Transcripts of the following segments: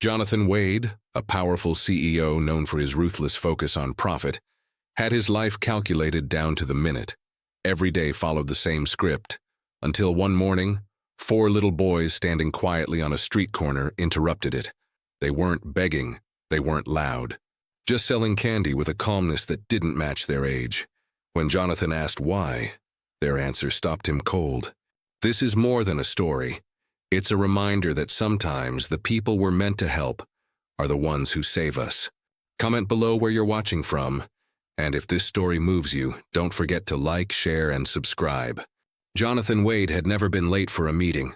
Jonathan Wade, a powerful CEO known for his ruthless focus on profit, had his life calculated down to the minute. Every day followed the same script, until one morning, 4 little boys standing quietly on a street corner interrupted it. They weren't begging, they weren't loud, just selling candy with a calmness that didn't match their age. When Jonathan asked why, their answer stopped him cold. This is more than a story. It's a reminder that sometimes the people we're meant to help are the ones who save us. Comment below where you're watching from, and if this story moves you, don't forget to like, share, and subscribe. Jonathan Wade had never been late for a meeting.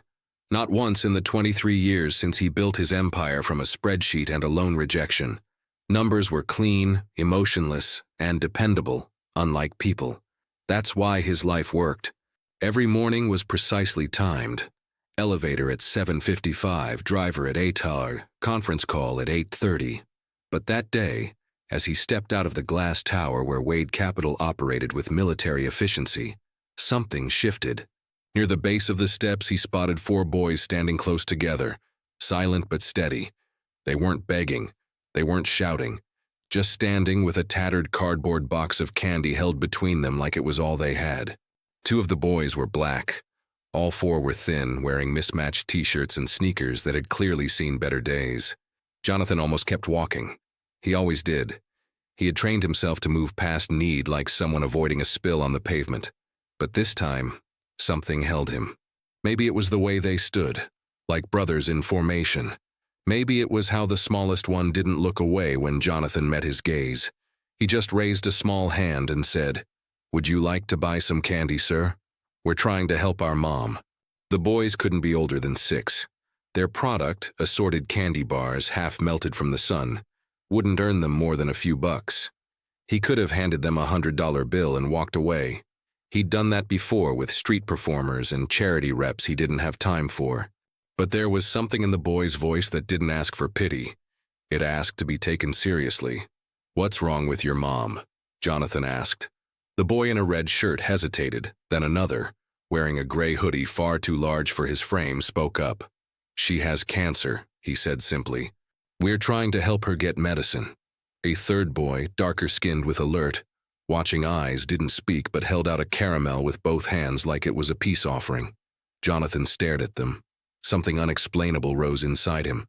Not once in the 23 years since he built his empire from a spreadsheet and a loan rejection. Numbers were clean, emotionless, and dependable, unlike people. That's why his life worked. Every morning was precisely timed. Elevator at 7:55, driver at 8, conference call at 8:30. But that day, as he stepped out of the glass tower where Wade Capital operated with military efficiency, something shifted. Near the base of the steps, he spotted 4 boys standing close together, silent but steady. They weren't begging, they weren't shouting, just standing with a tattered cardboard box of candy held between them like it was all they had. 2 of the boys were black. All 4 were thin, wearing mismatched t-shirts and sneakers that had clearly seen better days. Jonathan almost kept walking. He always did. He had trained himself to move past need like someone avoiding a spill on the pavement. But this time, something held him. Maybe it was the way they stood, like brothers in formation. Maybe it was how the smallest one didn't look away when Jonathan met his gaze. He just raised a small hand and said, "Would you like to buy some candy, sir? We're trying to help our mom." The boys couldn't be older than 6. Their product, assorted candy bars half melted from the sun, wouldn't earn them more than a few bucks. He could have handed them a $100 bill and walked away. He'd done that before with street performers and charity reps he didn't have time for. But there was something in the boy's voice that didn't ask for pity. It asked to be taken seriously. "What's wrong with your mom?" Jonathan asked. The boy in a red shirt hesitated, then another, wearing a gray hoodie far too large for his frame, spoke up. "She has cancer," he said simply. "We're trying to help her get medicine." A third boy, darker-skinned with alert, watching eyes, didn't speak but held out a caramel with both hands like it was a peace offering. Jonathan stared at them. Something unexplainable rose inside him,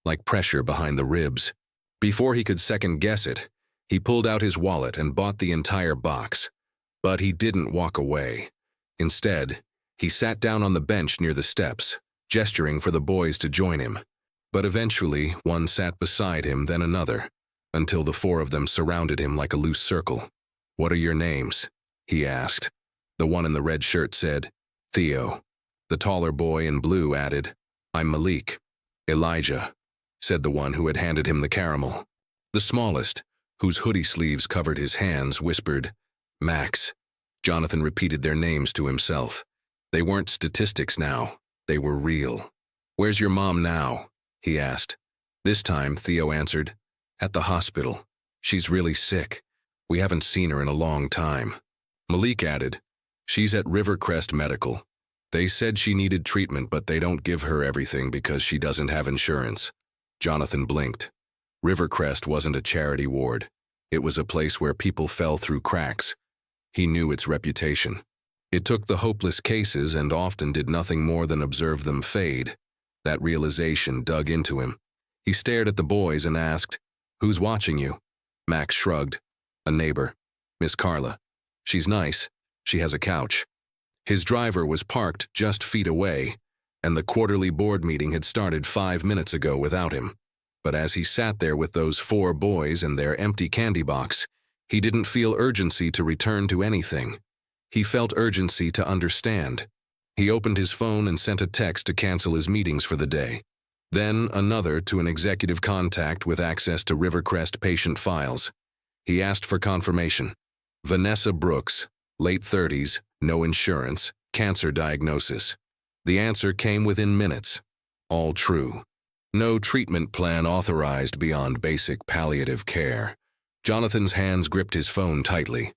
like pressure behind the ribs. Before he could second-guess it, he pulled out his wallet and bought the entire box. But he didn't walk away. Instead, he sat down on the bench near the steps, gesturing for the boys to join him. But eventually, one sat beside him, then another, until the 4 of them surrounded him like a loose circle. "What are your names?" he asked. The one in the red shirt said, "Theo." The taller boy in blue added, "I'm Malik." "Elijah," said the one who had handed him the caramel. The smallest, whose hoodie sleeves covered his hands, whispered, "Max." Jonathan repeated their names to himself. They weren't statistics now, they were real. "Where's your mom now?" he asked. This time, Theo answered, "At the hospital. She's really sick. We haven't seen her in a long time." Malik added, "She's at Rivercrest Medical. They said she needed treatment, but they don't give her everything because she doesn't have insurance." Jonathan blinked. Rivercrest wasn't a charity ward. It was a place where people fell through cracks. He knew its reputation. It took the hopeless cases and often did nothing more than observe them fade. That realization dug into him. He stared at the boys and asked, "Who's watching you?" Max shrugged. "A neighbor. Miss Carla. She's nice. She has a couch." His driver was parked just feet away, and the quarterly board meeting had started 5 minutes ago without him. But as he sat there with those 4 boys and their empty candy box, he didn't feel urgency to return to anything. He felt urgency to understand. He opened his phone and sent a text to cancel his meetings for the day. Then another to an executive contact with access to Rivercrest patient files. He asked for confirmation. Vanessa Brooks, late 30s, no insurance, cancer diagnosis. The answer came within minutes. All true. No treatment plan authorized beyond basic palliative care. Jonathan's hands gripped his phone tightly.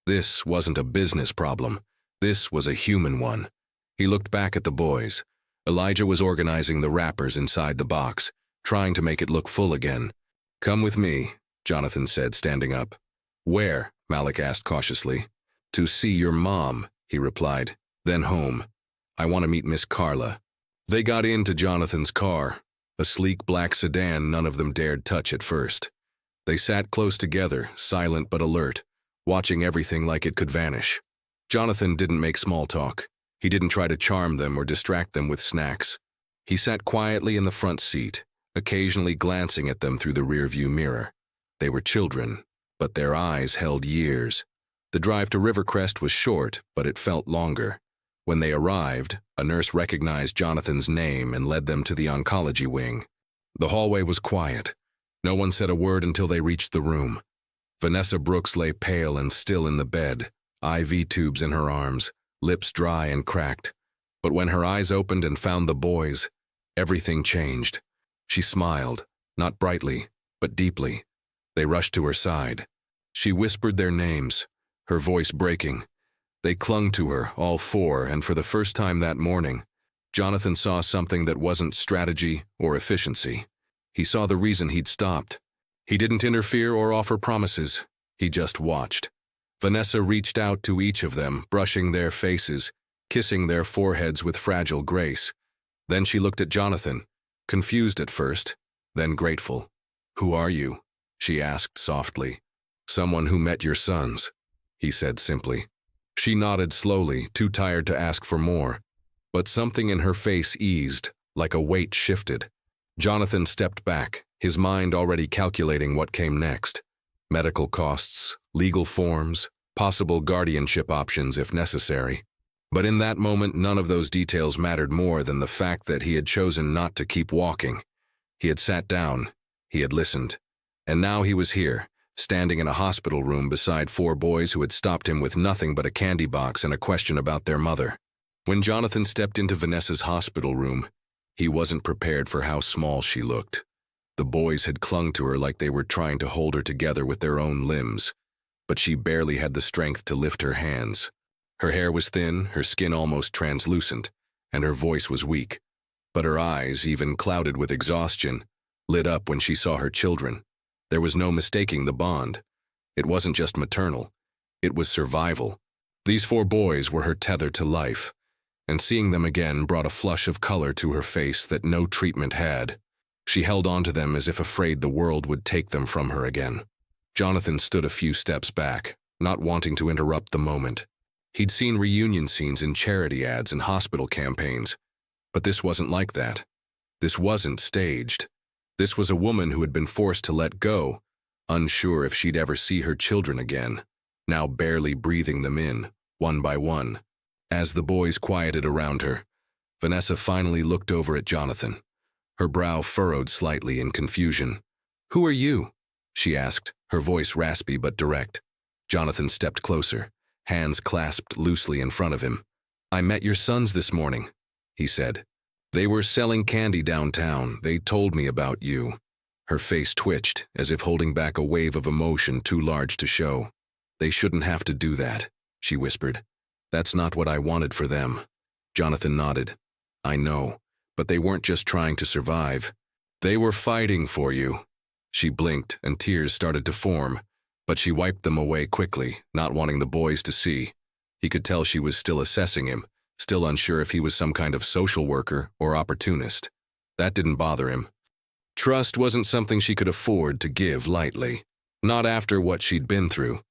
This wasn't a business problem. This was a human one. He looked back at the boys. Elijah was organizing the wrappers inside the box. trying to make it look full again. "Come with me," Jonathan said, standing up. "Where?" Malik asked cautiously. "To see your mom," he replied. "Then home. I want to meet Miss Carla." They got into Jonathan's car, a sleek black sedan none of them dared touch at first. They sat close together, silent but alert, watching everything like it could vanish. Jonathan didn't make small talk. He didn't try to charm them or distract them with snacks. He sat quietly in the front seat, occasionally glancing at them through the rearview mirror. They were children, but their eyes held years. The drive to Rivercrest was short, but it felt longer. When they arrived, a nurse recognized Jonathan's name and led them to the oncology wing. The hallway was quiet. No one said a word until they reached the room. Vanessa Brooks lay pale and still in the bed, IV tubes in her arms, lips dry and cracked. But when her eyes opened and found the boys, everything changed. She smiled, not brightly, but deeply. They rushed to her side. She whispered their names, her voice breaking. They clung to her, all four, and for the first time that morning, Jonathan saw something that wasn't strategy or efficiency. He saw the reason he'd stopped. He didn't interfere or offer promises. He just watched. Vanessa reached out to each of them, brushing their faces, kissing their foreheads with fragile grace. Then she looked at Jonathan, confused at first, then grateful. "Who are you?" she asked softly. "Someone who met your sons," he said simply. She nodded slowly, too tired to ask for more. But something in her face eased, like a weight shifted. Jonathan stepped back, his mind already calculating what came next. Medical costs, legal forms, possible guardianship options if necessary. But in that moment, none of those details mattered more than the fact that he had chosen not to keep walking. He had sat down, he had listened, and now he was here, standing in a hospital room beside four boys who had stopped him with nothing but a candy box and a question about their mother. When Jonathan stepped into Vanessa's hospital room, he wasn't prepared for how small she looked. The boys had clung to her like they were trying to hold her together with their own limbs, but she barely had the strength to lift her hands. Her hair was thin, her skin almost translucent, and her voice was weak. But her eyes, even clouded with exhaustion, lit up when she saw her children. There was no mistaking the bond. It wasn't just maternal. It was survival. These four boys were her tether to life, and seeing them again brought a flush of color to her face that no treatment had. She held on to them as if afraid the world would take them from her again. Jonathan stood a few steps back, not wanting to interrupt the moment. He'd seen reunion scenes in charity ads and hospital campaigns, but this wasn't like that. This wasn't staged. This was a woman who had been forced to let go, unsure if she'd ever see her children again, now barely breathing them in, one by one. As the boys quieted around her, Vanessa finally looked over at Jonathan. Her brow furrowed slightly in confusion. "Who are you?" she asked, her voice raspy but direct. Jonathan stepped closer, hands clasped loosely in front of him. "I met your sons this morning," he said. "They were selling candy downtown. They told me about you." Her face twitched, as if holding back a wave of emotion too large to show. "They shouldn't have to do that," she whispered. "That's not what I wanted for them." Jonathan nodded. "I know, but they weren't just trying to survive. They were fighting for you." She blinked, and tears started to form, but she wiped them away quickly, not wanting the boys to see. He could tell she was still assessing him, still unsure if he was some kind of social worker or opportunist. That didn't bother him. Trust wasn't something she could afford to give lightly, not after what she'd been through.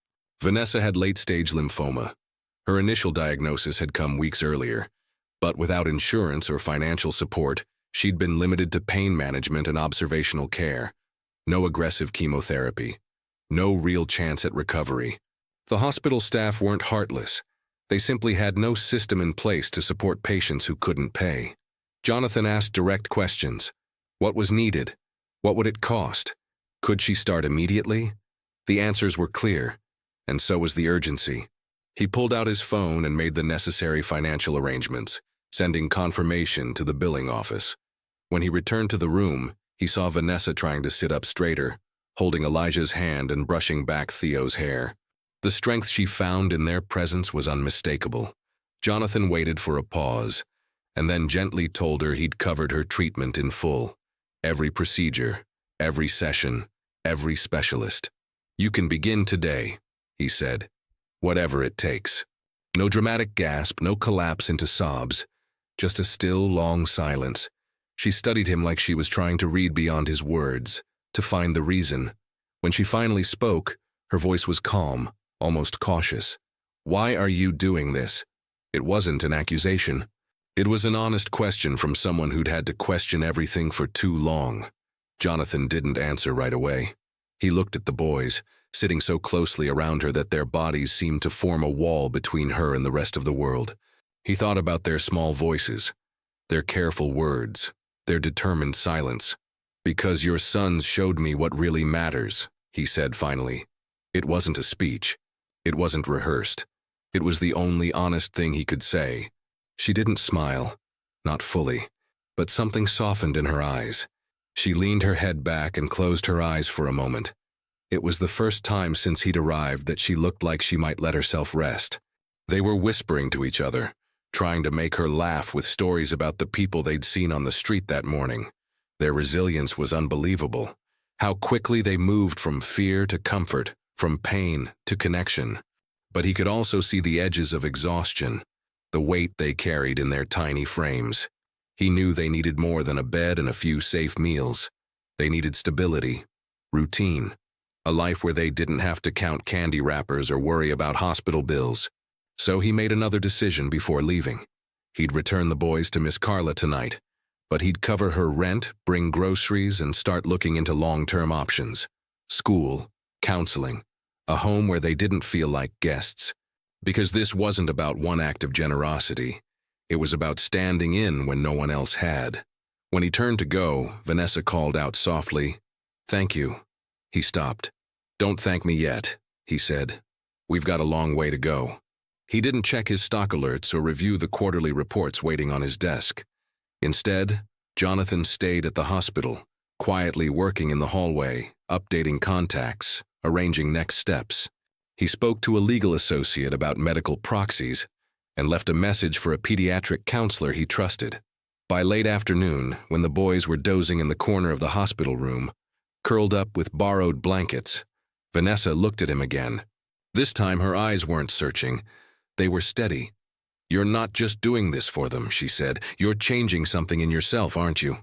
Vanessa had late-stage lymphoma. Her initial diagnosis had come weeks earlier, but without insurance or financial support, she'd been limited to pain management and observational care. No aggressive chemotherapy. No real chance at recovery. The hospital staff weren't heartless. They simply had no system in place to support patients who couldn't pay. Jonathan asked direct questions. What was needed? What would it cost? Could she start immediately? The answers were clear, and so was the urgency. He pulled out his phone and made the necessary financial arrangements, sending confirmation to the billing office. When he returned to the room, he saw Vanessa trying to sit up straighter, holding Elijah's hand and brushing back Theo's hair. The strength she found in their presence was unmistakable. Jonathan waited for a pause, and then gently told her he'd covered her treatment in full. Every procedure, every session, every specialist. "You can begin today," he said. "Whatever it takes." No dramatic gasp, no collapse into sobs. Just a still, long silence. She studied him like she was trying to read beyond his words, to find the reason. When she finally spoke, her voice was calm, almost cautious. "Why are you doing this?" It wasn't an accusation. It was an honest question from someone who'd had to question everything for too long. Jonathan didn't answer right away. He looked at the boys, sitting so closely around her that their bodies seemed to form a wall between her and the rest of the world. He thought about their small voices, their careful words, their determined silence. "Because your sons showed me what really matters," he said finally. It wasn't a speech. It wasn't rehearsed. It was the only honest thing he could say. She didn't smile, not fully, but something softened in her eyes. She leaned her head back and closed her eyes for a moment. It was the first time since he'd arrived that she looked like she might let herself rest. They were whispering to each other, trying to make her laugh with stories about the people they'd seen on the street that morning. Their resilience was unbelievable. How quickly they moved from fear to comfort, from pain to connection. But he could also see the edges of exhaustion, the weight they carried in their tiny frames. He knew they needed more than a bed and a few safe meals. They needed stability, routine, a life where they didn't have to count candy wrappers or worry about hospital bills. So he made another decision before leaving. He'd return the boys to Miss Carla tonight, but he'd cover her rent, bring groceries, and start looking into long-term options. School, counseling, a home where they didn't feel like guests. Because this wasn't about one act of generosity. It was about standing in when no one else had. When he turned to go, Vanessa called out softly, "Thank you." He stopped. "Don't thank me yet," he said. "We've got a long way to go." He didn't check his stock alerts or review the quarterly reports waiting on his desk. Instead, Jonathan stayed at the hospital, quietly working in the hallway, updating contacts, arranging next steps. He spoke to a legal associate about medical proxies and left a message for a pediatric counselor he trusted. By late afternoon, when the boys were dozing in the corner of the hospital room, curled up with borrowed blankets, Vanessa looked at him again. This time her eyes weren't searching. They were steady. "You're not just doing this for them," she said. "You're changing something in yourself, aren't you?"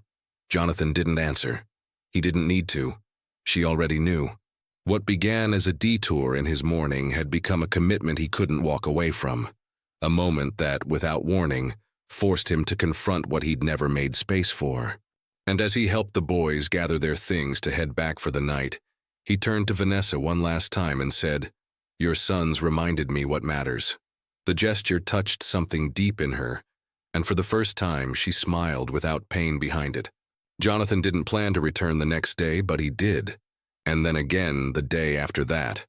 Jonathan didn't answer. He didn't need to. She already knew. What began as a detour in his morning had become a commitment he couldn't walk away from. A moment that, without warning, forced him to confront what he'd never made space for. And as he helped the boys gather their things to head back for the night, he turned to Vanessa one last time and said, "Your sons reminded me what matters." The gesture touched something deep in her, and for the first time she smiled without pain behind it. Jonathan didn't plan to return the next day, but he did. And then again the day after that.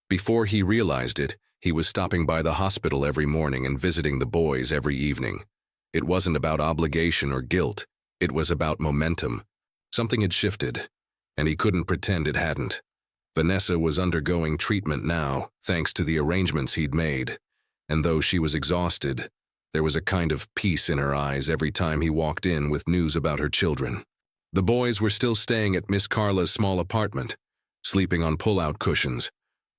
Before he realized it, he was stopping by the hospital every morning and visiting the boys every evening. It wasn't about obligation or guilt. It was about momentum. Something had shifted, and he couldn't pretend it hadn't. Vanessa was undergoing treatment now, thanks to the arrangements he'd made. And though she was exhausted, there was a kind of peace in her eyes every time he walked in with news about her children. The boys were still staying at Miss Carla's small apartment, sleeping on pull-out cushions,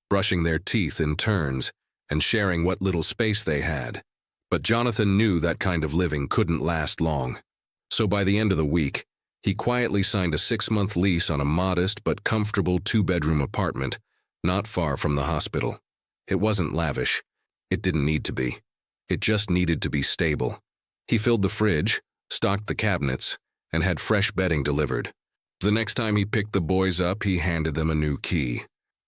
brushing their teeth in turns, and sharing what little space they had. But Jonathan knew that kind of living couldn't last long. So by the end of the week, he quietly signed a 6-month lease on a modest but comfortable 2-bedroom apartment not far from the hospital. It wasn't lavish. It didn't need to be. It just needed to be stable. He filled the fridge, stocked the cabinets, and had fresh bedding delivered. The next time he picked the boys up, he handed them a new key.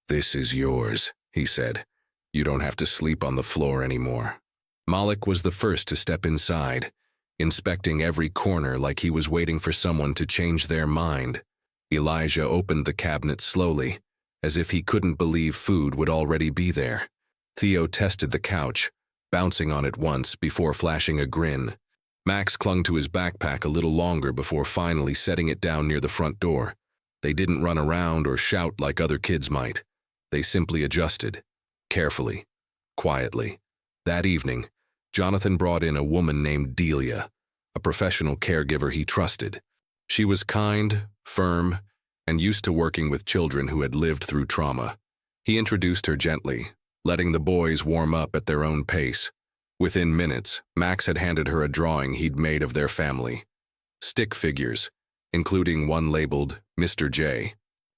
"This is yours," he said. "You don't have to sleep on the floor anymore." Malik was the first to step inside, inspecting every corner like he was waiting for someone to change their mind. Elijah opened the cabinet slowly, as if he couldn't believe food would already be there. Theo tested the couch, bouncing on it once before flashing a grin. Max clung to his backpack a little longer before finally setting it down near the front door. They didn't run around or shout like other kids might. They simply adjusted, carefully, quietly. That evening, Jonathan brought in a woman named Delia, a professional caregiver he trusted. She was kind, firm, and used to working with children who had lived through trauma. He introduced her gently, letting the boys warm up at their own pace. Within minutes, Max had handed her a drawing he'd made of their family. Stick figures, including one labeled Mr. J.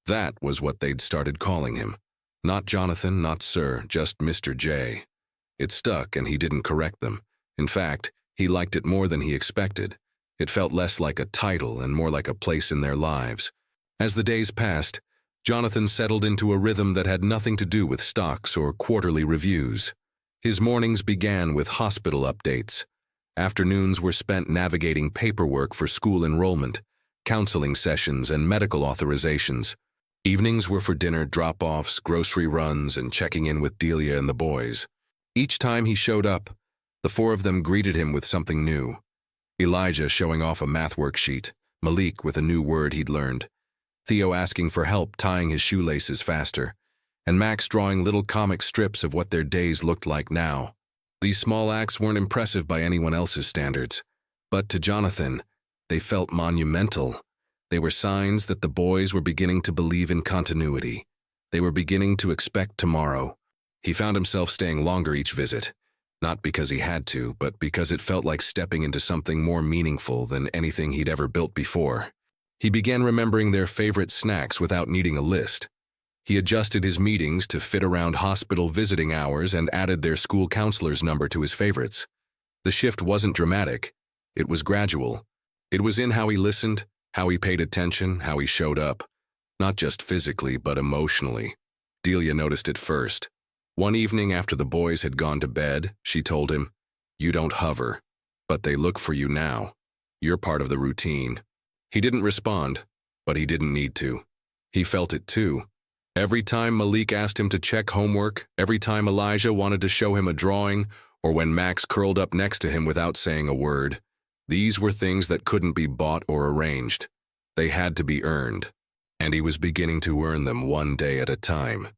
That was what they'd started calling him. Not Jonathan, not Sir, just Mr. J. It stuck and he didn't correct them. In fact, he liked it more than he expected. It felt less like a title and more like a place in their lives. As the days passed, Jonathan settled into a rhythm that had nothing to do with stocks or quarterly reviews. His mornings began with hospital updates. Afternoons were spent navigating paperwork for school enrollment, counseling sessions, and medical authorizations. Evenings were for dinner drop-offs, grocery runs, and checking in with Delia and the boys. Each time he showed up, the four of them greeted him with something new. Elijah showing off a math worksheet, Malik with a new word he'd learned, Theo asking for help tying his shoelaces faster, and Max drawing little comic strips of what their days looked like now. These small acts weren't impressive by anyone else's standards, but to Jonathan, they felt monumental. They were signs that the boys were beginning to believe in continuity. They were beginning to expect tomorrow. He found himself staying longer each visit, not because he had to, but because it felt like stepping into something more meaningful than anything he'd ever built before. He began remembering their favorite snacks without needing a list. He adjusted his meetings to fit around hospital visiting hours and added their school counselor's number to his favorites. The shift wasn't dramatic. It was gradual. It was in how he listened, how he paid attention, how he showed up. Not just physically, but emotionally. Delia noticed it first. One evening after the boys had gone to bed, she told him, "You don't hover, but they look for you now. You're part of the routine." He didn't respond, but he didn't need to. He felt it too. Every time Malik asked him to check homework, every time Elijah wanted to show him a drawing, or when Max curled up next to him without saying a word, these were things that couldn't be bought or arranged. They had to be earned, and he was beginning to earn them one day at a time.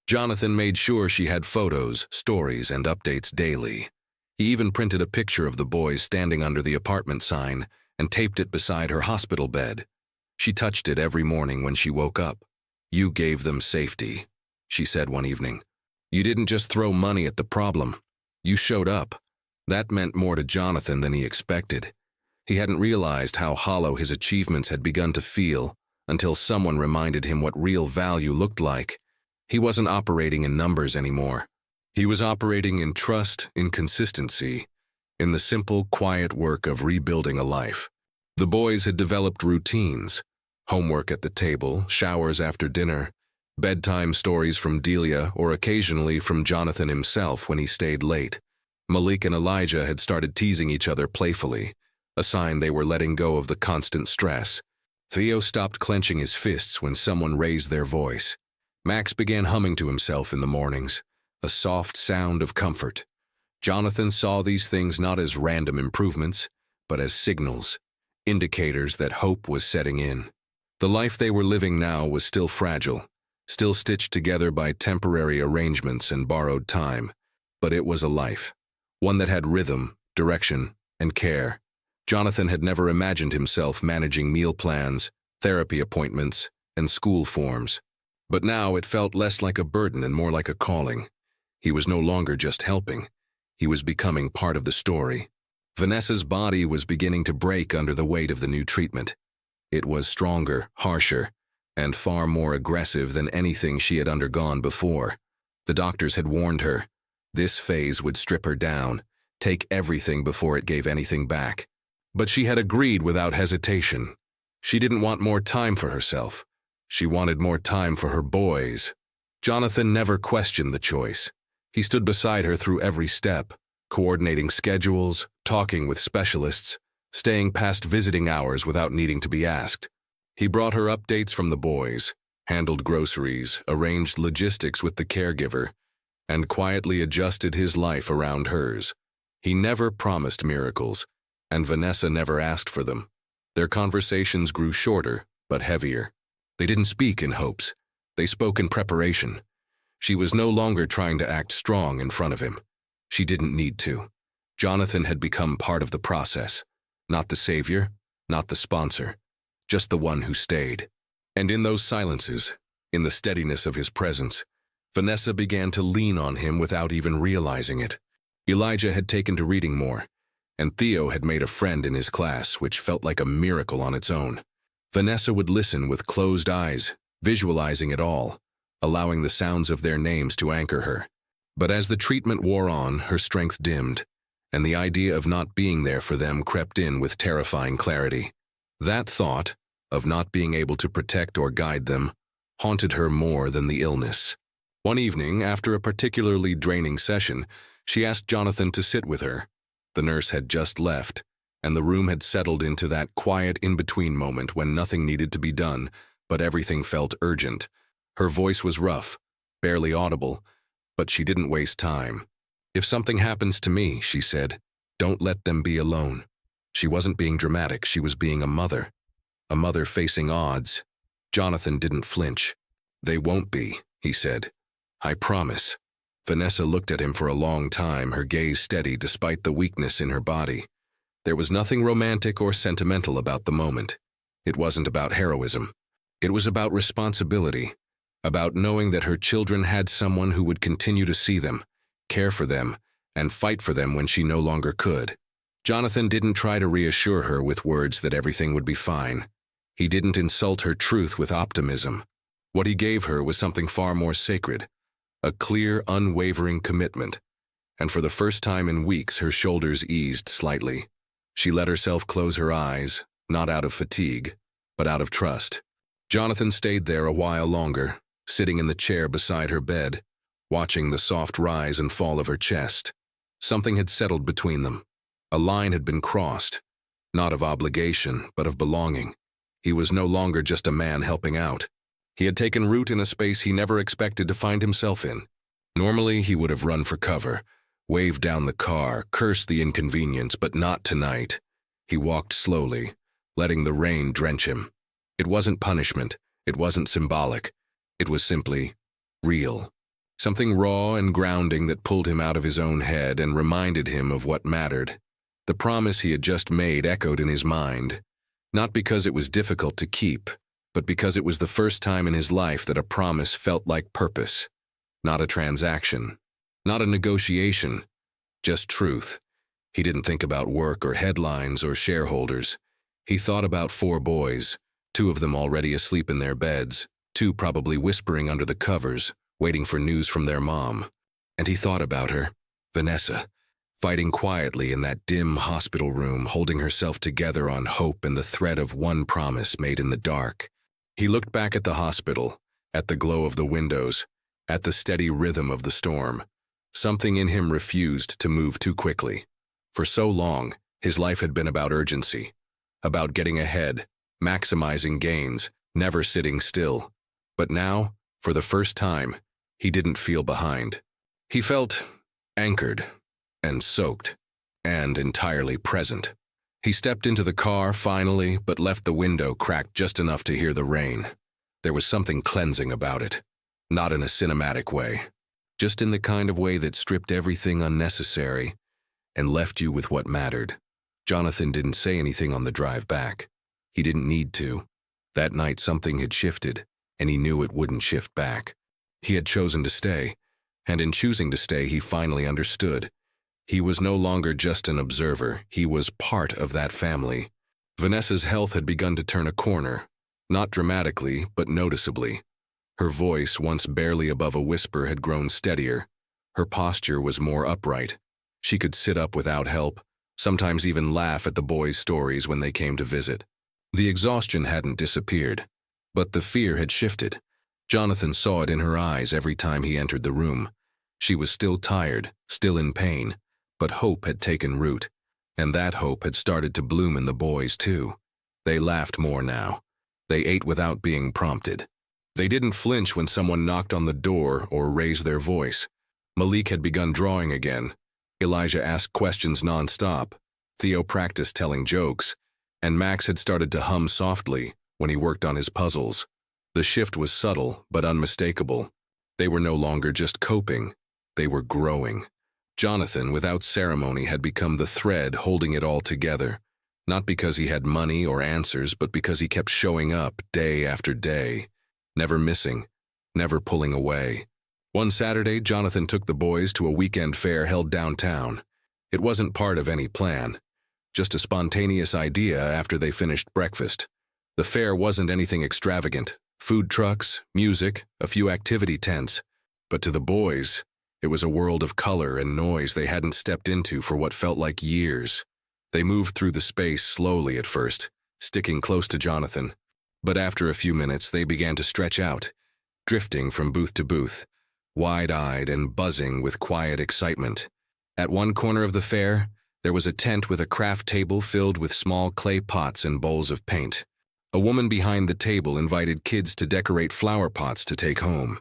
Jonathan made sure she had photos, stories, and updates daily. He even printed a picture of the boys standing under the apartment sign and taped it beside her hospital bed. She touched it every morning when she woke up. "You gave them safety," she said one evening. "You didn't just throw money at the problem. You showed up." That meant more to Jonathan than he expected. He hadn't realized how hollow his achievements had begun to feel until someone reminded him what real value looked like. He wasn't operating in numbers anymore. He was operating in trust, in consistency, in the simple, quiet work of rebuilding a life. The boys had developed routines: homework at the table, showers after dinner, bedtime stories from Delia or occasionally from Jonathan himself when he stayed late. Malik and Elijah had started teasing each other playfully, a sign they were letting go of the constant stress. Theo stopped clenching his fists when someone raised their voice. Max began humming to himself in the mornings, a soft sound of comfort. Jonathan saw these things not as random improvements, but as signals, indicators that hope was setting in. The life they were living now was still fragile, still stitched together by temporary arrangements and borrowed time, but it was a life, one that had rhythm, direction, and care. Jonathan had never imagined himself managing meal plans, therapy appointments, and school forms. But now it felt less like a burden and more like a calling. He was no longer just helping. He was becoming part of the story. Vanessa's body was beginning to break under the weight of the new treatment. It was stronger, harsher, and far more aggressive than anything she had undergone before. The doctors had warned her. This phase would strip her down, take everything before it gave anything back. But she had agreed without hesitation. She didn't want more time for herself. She wanted more time for her boys. Jonathan never questioned the choice. He stood beside her through every step, coordinating schedules, talking with specialists, staying past visiting hours without needing to be asked. He brought her updates from the boys, handled groceries, arranged logistics with the caregiver, and quietly adjusted his life around hers. He never promised miracles, and Vanessa never asked for them. Their conversations grew shorter, but heavier. They didn't speak in hopes. They spoke in preparation. She was no longer trying to act strong in front of him. She didn't need to. Jonathan had become part of the process. Not the savior, not the sponsor. just the one who stayed. And in those silences, in the steadiness of his presence, Vanessa began to lean on him without even realizing it. Elijah had taken to reading more, and Theo had made a friend in his class, which felt like a miracle on its own. Vanessa would listen with closed eyes, visualizing it all, allowing the sounds of their names to anchor her. But as the treatment wore on, her strength dimmed, and the idea of not being there for them crept in with terrifying clarity. That thought, of not being able to protect or guide them, haunted her more than the illness. One evening, after a particularly draining session, she asked Jonathan to sit with her. The nurse had just left, and the room had settled into that quiet in-between moment when nothing needed to be done, but everything felt urgent. Her voice was rough, barely audible, but she didn't waste time. "If something happens to me," she said, "don't let them be alone." She wasn't being dramatic, she was being a mother facing odds. Jonathan didn't flinch. "They won't be," he said. "I promise." Vanessa looked at him for a long time, her gaze steady despite the weakness in her body. There was nothing romantic or sentimental about the moment. It wasn't about heroism. It was about responsibility, about knowing that her children had someone who would continue to see them, care for them, and fight for them when she no longer could. Jonathan didn't try to reassure her with words that everything would be fine. He didn't insult her truth with optimism. What he gave her was something far more sacred, a clear, unwavering commitment. And for the first time in weeks, her shoulders eased slightly. She let herself close her eyes, not out of fatigue, but out of trust. Jonathan stayed there a while longer, sitting in the chair beside her bed, watching the soft rise and fall of her chest. Something had settled between them. A line had been crossed, not of obligation, but of belonging. He was no longer just a man helping out. He had taken root in a space he never expected to find himself in. Normally, he would have run for cover, waved down the car, cursed the inconvenience, but not tonight. He walked slowly, letting the rain drench him. It wasn't punishment. It wasn't symbolic. It was simply real. Something raw and grounding that pulled him out of his own head and reminded him of what mattered. The promise he had just made echoed in his mind, not because it was difficult to keep, but because it was the first time in his life that a promise felt like purpose. Not a transaction, not a negotiation, just truth. He didn't think about work or headlines or shareholders. He thought about 4 boys, 2 of them already asleep in their beds, 2 probably whispering under the covers, waiting for news from their mom. And he thought about her, Vanessa, fighting quietly in that dim hospital room, holding herself together on hope and the thread of one promise made in the dark. He looked back at the hospital, at the glow of the windows, at the steady rhythm of the storm. Something in him refused to move too quickly. For so long, his life had been about urgency, about getting ahead, maximizing gains, never sitting still. But now, for the first time, he didn't feel behind. He felt anchored and soaked and entirely present. He stepped into the car finally, but left the window cracked just enough to hear the rain. There was something cleansing about it, not in a cinematic way, just in the kind of way that stripped everything unnecessary and left you with what mattered. Jonathan didn't say anything on the drive back. He didn't need to. That night something had shifted, and he knew it wouldn't shift back. He had chosen to stay, and in choosing to stay he finally understood. He was no longer just an observer, he was part of that family. Vanessa's health had begun to turn a corner, not dramatically, but noticeably. Her voice, once barely above a whisper, had grown steadier. Her posture was more upright. She could sit up without help, sometimes even laugh at the boys' stories when they came to visit. The exhaustion hadn't disappeared, but the fear had shifted. Jonathan saw it in her eyes every time he entered the room. She was still tired, still in pain, but hope had taken root, and that hope had started to bloom in the boys too. They laughed more now. They ate without being prompted. They didn't flinch when someone knocked on the door or raised their voice. Malik had begun drawing again. Elijah asked questions nonstop. Theo practiced telling jokes, and Max had started to hum softly when he worked on his puzzles. The shift was subtle but unmistakable. They were no longer just coping. They were growing. Jonathan, without ceremony, had become the thread holding it all together. Not because he had money or answers, but because he kept showing up day after day, never missing, never pulling away. One Saturday, Jonathan took the boys to a weekend fair held downtown. It wasn't part of any plan, just a spontaneous idea after they finished breakfast. The fair wasn't anything extravagant. Food trucks, music, a few activity tents. But to the boys, it was a world of color and noise they hadn't stepped into for what felt like years. They moved through the space slowly at first, sticking close to Jonathan. But after a few minutes, they began to stretch out, drifting from booth to booth, wide-eyed and buzzing with quiet excitement. At one corner of the fair, there was a tent with a craft table filled with small clay pots and bowls of paint. A woman behind the table invited kids to decorate flower pots to take home.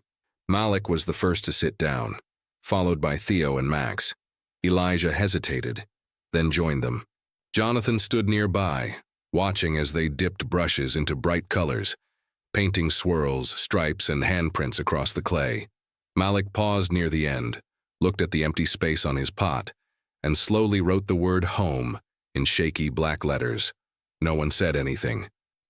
Malik was the first to sit down, followed by Theo and Max. Elijah hesitated, then joined them. Jonathan stood nearby, watching as they dipped brushes into bright colors, painting swirls, stripes, and handprints across the clay. Malik paused near the end, looked at the empty space on his pot, and slowly wrote the word home in shaky black letters. No one said anything.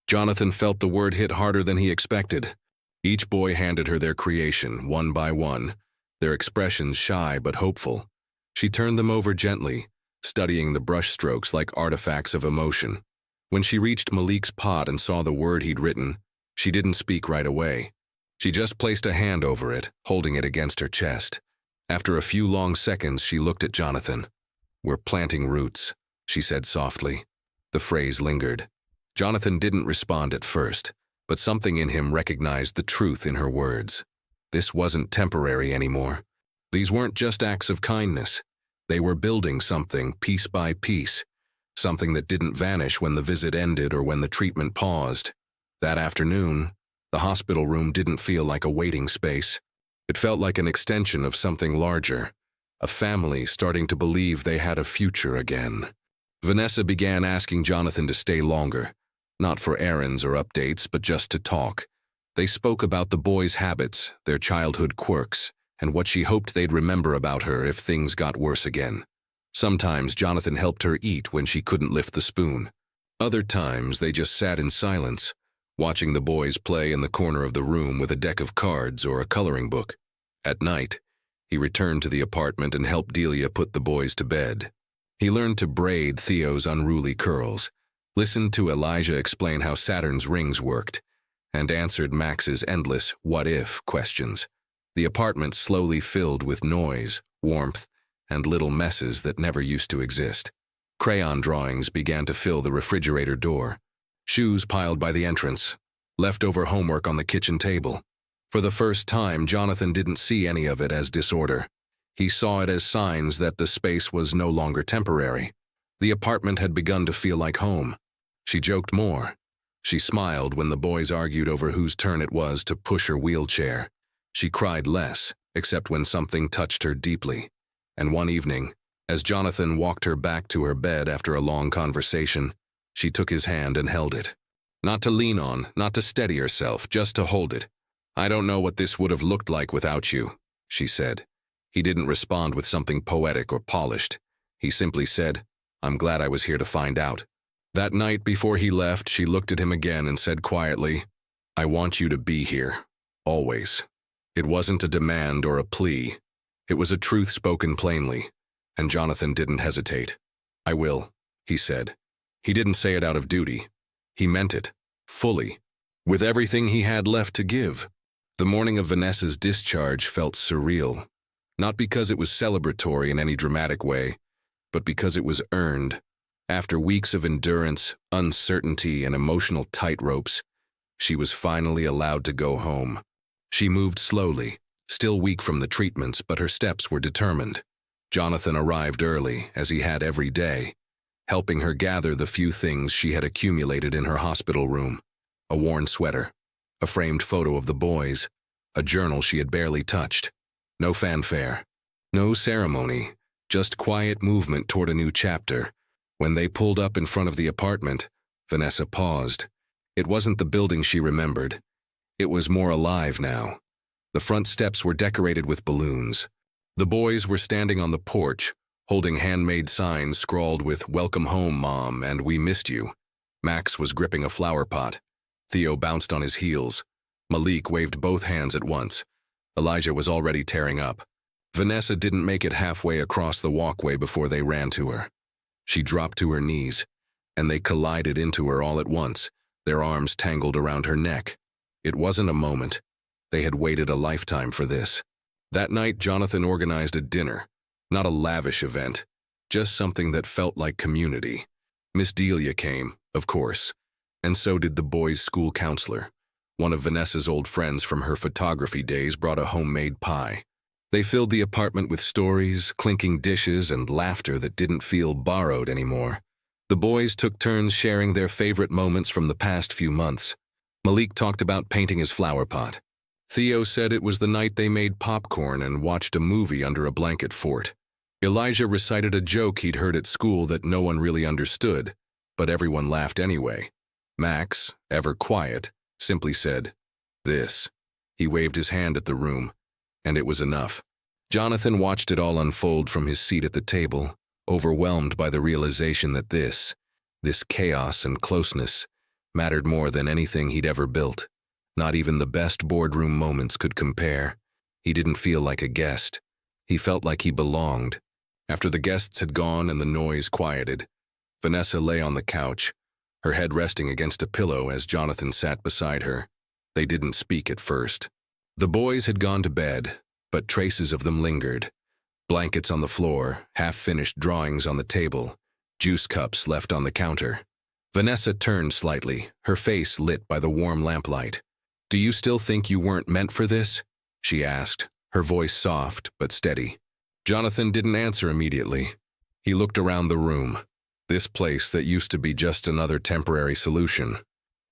Jonathan felt the word hit harder than he expected. Each boy handed her their creation, one by one, their expressions shy but hopeful. She turned them over gently, studying the brushstrokes like artifacts of emotion. When she reached Malik's pot and saw the word he'd written, she didn't speak right away. She just placed a hand over it, holding it against her chest. After a few long seconds, she looked at Jonathan. "We're planting roots," she said softly. The phrase lingered. Jonathan didn't respond at first, but something in him recognized the truth in her words. This wasn't temporary anymore. These weren't just acts of kindness. They were building something piece by piece, something that didn't vanish when the visit ended or when the treatment paused. That afternoon, the hospital room didn't feel like a waiting space. It felt like an extension of something larger, a family starting to believe they had a future again. Vanessa began asking Jonathan to stay longer, not for errands or updates, but just to talk. They spoke about the boys' habits, their childhood quirks, and what she hoped they'd remember about her if things got worse again. Sometimes Jonathan helped her eat when she couldn't lift the spoon. Other times they just sat in silence, watching the boys play in the corner of the room with a deck of cards or a coloring book. At night, he returned to the apartment and helped Delia put the boys to bed. He learned to braid Theo's unruly curls, listened to Elijah explain how Saturn's rings worked, and answered Max's endless what-if questions. The apartment slowly filled with noise, warmth, and little messes that never used to exist. Crayon drawings began to fill the refrigerator door, shoes piled by the entrance, leftover homework on the kitchen table. For the first time, Jonathan didn't see any of it as disorder. He saw it as signs that the space was no longer temporary. The apartment had begun to feel like home. She joked more. She smiled when the boys argued over whose turn it was to push her wheelchair. She cried less, except when something touched her deeply. And one evening, as Jonathan walked her back to her bed after a long conversation, she took his hand and held it. Not to lean on, not to steady herself, just to hold it. "I don't know what this would have looked like without you," she said. He didn't respond with something poetic or polished. He simply said, "I'm glad I was here to find out." That night before he left, she looked at him again and said quietly, "I want you to be here, always." It wasn't a demand or a plea. It was a truth spoken plainly, and Jonathan didn't hesitate. "I will," he said. He didn't say it out of duty. He meant it, fully, with everything he had left to give. The morning of Vanessa's discharge felt surreal, not because it was celebratory in any dramatic way, but because it was earned. After weeks of endurance, uncertainty, and emotional tightropes, she was finally allowed to go home. She moved slowly, still weak from the treatments, but her steps were determined. Jonathan arrived early, as he had every day, helping her gather the few things she had accumulated in her hospital room: a worn sweater, a framed photo of the boys, a journal she had barely touched. No fanfare, no ceremony, just quiet movement toward a new chapter. When they pulled up in front of the apartment, Vanessa paused. It wasn't the building she remembered. It was more alive now. The front steps were decorated with balloons. The boys were standing on the porch, holding handmade signs scrawled with "Welcome home, Mom," and "We missed you." Max was gripping a flower pot. Theo bounced on his heels. Malik waved both hands at once. Elijah was already tearing up. Vanessa didn't make it halfway across the walkway before they ran to her. She dropped to her knees, and they collided into her all at once, their arms tangled around her neck. It wasn't a moment. They had waited a lifetime for this. That night, Jonathan organized a dinner. Not a lavish event, just something that felt like community. Miss Delia came, of course, and so did the boys' school counselor. One of Vanessa's old friends from her photography days brought a homemade pie. They filled the apartment with stories, clinking dishes, and laughter that didn't feel borrowed anymore. The boys took turns sharing their favorite moments from the past few months. Malik talked about painting his flower pot. Theo said it was the night they made popcorn and watched a movie under a blanket fort. Elijah recited a joke he'd heard at school that no one really understood, but everyone laughed anyway. Max, ever quiet, simply said, "This." He waved his hand at the room, and it was enough. Jonathan watched it all unfold from his seat at the table, overwhelmed by the realization that this chaos and closeness, mattered more than anything he'd ever built. Not even the best boardroom moments could compare. He didn't feel like a guest. He felt like he belonged. After the guests had gone and the noise quieted, Vanessa lay on the couch, her head resting against a pillow as Jonathan sat beside her. They didn't speak at first. The boys had gone to bed, but traces of them lingered. Blankets on the floor, half-finished drawings on the table, juice cups left on the counter. Vanessa turned slightly, her face lit by the warm lamplight. "Do you still think you weren't meant for this?" she asked, her voice soft but steady. Jonathan didn't answer immediately. He looked around the room. This place that used to be just another temporary solution.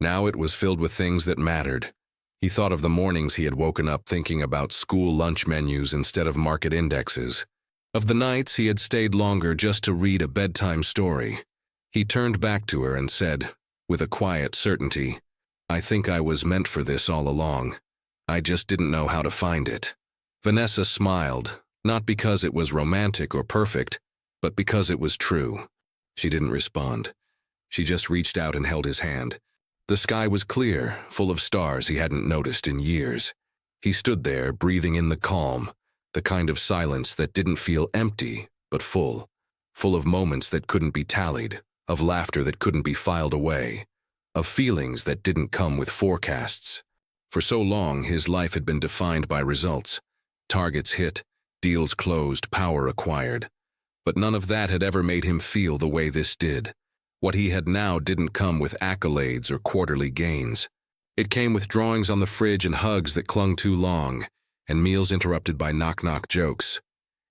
Now it was filled with things that mattered. He thought of the mornings he had woken up thinking about school lunch menus instead of market indexes. Of the nights he had stayed longer just to read a bedtime story. He turned back to her and said, with a quiet certainty, "I think I was meant for this all along. I just didn't know how to find it." Vanessa smiled, not because it was romantic or perfect, but because it was true. She didn't respond. She just reached out and held his hand. The sky was clear, full of stars he hadn't noticed in years. He stood there, breathing in the calm, the kind of silence that didn't feel empty, but full of moments that couldn't be tallied, of laughter that couldn't be filed away, of feelings that didn't come with forecasts. For so long, his life had been defined by results. Targets hit, deals closed, power acquired. But none of that had ever made him feel the way this did. What he had now didn't come with accolades or quarterly gains. It came with drawings on the fridge and hugs that clung too long, and meals interrupted by knock-knock jokes.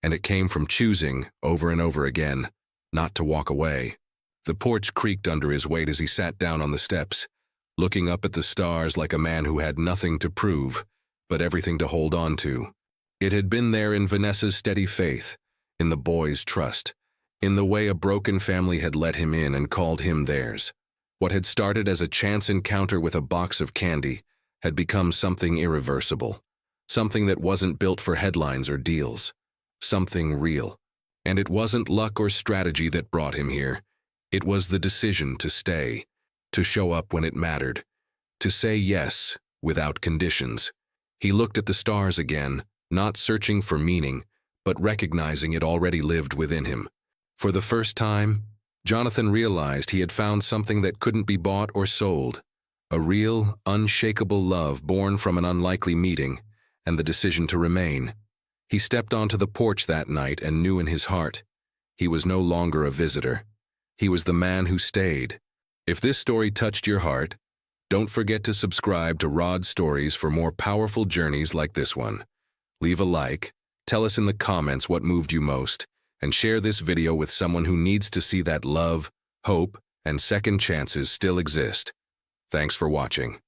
And it came from choosing, over and over again, not to walk away. The porch creaked under his weight as he sat down on the steps, looking up at the stars like a man who had nothing to prove, but everything to hold on to. It had been there in Vanessa's steady faith, in the boys' trust, in the way a broken family had let him in and called him theirs. What had started as a chance encounter with a box of candy had become something irreversible, something that wasn't built for headlines or deals, something real. And it wasn't luck or strategy that brought him here. It was the decision to stay, to show up when it mattered, to say yes without conditions. He looked at the stars again, not searching for meaning, but recognizing it already lived within him. For the first time, Jonathan realized he had found something that couldn't be bought or sold, a real, unshakable love born from an unlikely meeting and the decision to remain. He stepped onto the porch that night and knew in his heart he was no longer a visitor. He was the man who stayed. If this story touched your heart, don't forget to subscribe to Rod's Stories for more powerful journeys like this one. Leave a like, tell us in the comments what moved you most, and share this video with someone who needs to see that love, hope, and second chances still exist. Thanks for watching.